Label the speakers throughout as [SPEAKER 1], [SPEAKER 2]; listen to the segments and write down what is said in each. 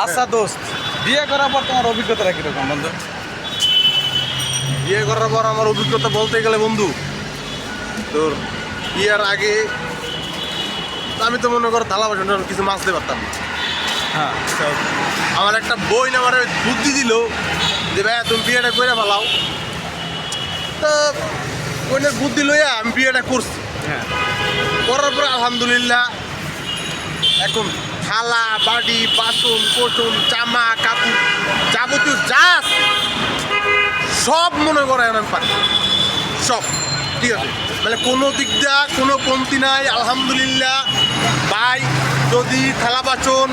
[SPEAKER 1] আচ্ছা দোস্ত, বিয়ে করার পর তোমার অভিজ্ঞতাটা কিরকম বন্ধু?
[SPEAKER 2] বিয়ে করার পর আমার অভিজ্ঞতা বলতে গেলে বন্ধু, তোর বিয়ের আগে আমি তো মনে করো থালা বাসন কিছু মাছতে পারতাম না।
[SPEAKER 1] হ্যাঁ,
[SPEAKER 2] তো আমার একটা বই আমার বুদ্ধি দিল যে ভাই তুমি বিয়েটা করে ফেলাও। তো বইনের বুদ্ধি লইয়া আমি বিয়েটা করছি।
[SPEAKER 1] হ্যাঁ,
[SPEAKER 2] করার পরে আলহামদুলিল্লাহ এখন থালা বাটি বাসন কোসন জামা কাপড় যাবতীয় যা আছে সব মনে করে আমি পারি, সব ঠিক আছে। মানে কোনো দিক দিয়ে কোনো কমতি নাই আলহামদুলিল্লাহ। ভাই যদি থালা বাসন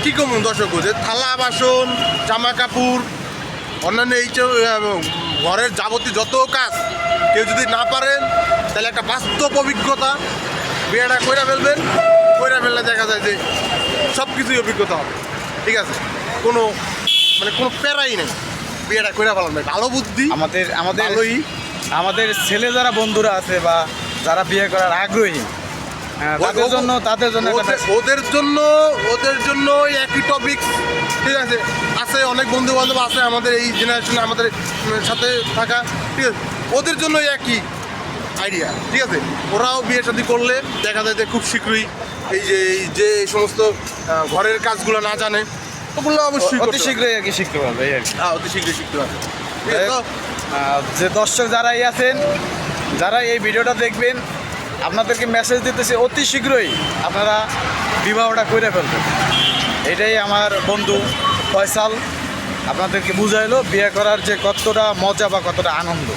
[SPEAKER 2] কী কমন দর্শক যে থালা বাসন জামা কাপড় অন্যান্য এই যে ঘরের যাবতীয় যত কাজ কেউ যদি না পারেন তাহলে একটা বাস্তব অভিজ্ঞতা বিয়েটা কইরা ফেলবেন। কইরা ফেললে দেখা যায় যে সব কিছুই অভিজ্ঞতা হবে, ঠিক আছে। কোনো মানে কোনো প্যারাই নেই, বিয়েটা কইরা ফেলাম না। ভালো বুদ্ধি
[SPEAKER 1] আমাদের আমাদের
[SPEAKER 2] ভালোই।
[SPEAKER 1] আমাদের ছেলে যারা বন্ধুরা আছে বা যারা বিয়ে করার আগ্রহী, তাদের জন্য একটা
[SPEAKER 2] ওদের জন্য একই টপিক, ঠিক আছে। আছে অনেক বন্ধু বান্ধব আছে আমাদের এই জেনারেশনে আমাদের সাথে থাকা, ঠিক আছে। ওদের জন্য একই আইডিয়া, ঠিক আছে। ওরাও বিয়ে শাদী করলে দেখা যায় যে খুব শীঘ্রই এই সমস্ত ঘরের কাজগুলো না জানে ওগুলো অবশ্যই
[SPEAKER 1] অতি শীঘ্রই আর কি শিখতে পারবে, এই আর কি।
[SPEAKER 2] অতি শীঘ্রই শিখতে পারবে।
[SPEAKER 1] যে দর্শক যারাই আছেন, যারা এই ভিডিওটা দেখবেন, আপনাদেরকে মেসেজ দিতেছি অতি শীঘ্রই আপনারা বিবাহটা করে ফেলবেন। এটাই আমার বন্ধু ফয়সাল আপনাদেরকে বুঝাইলো বিয়ে করার যে কতটা মজা বা কতটা আনন্দ।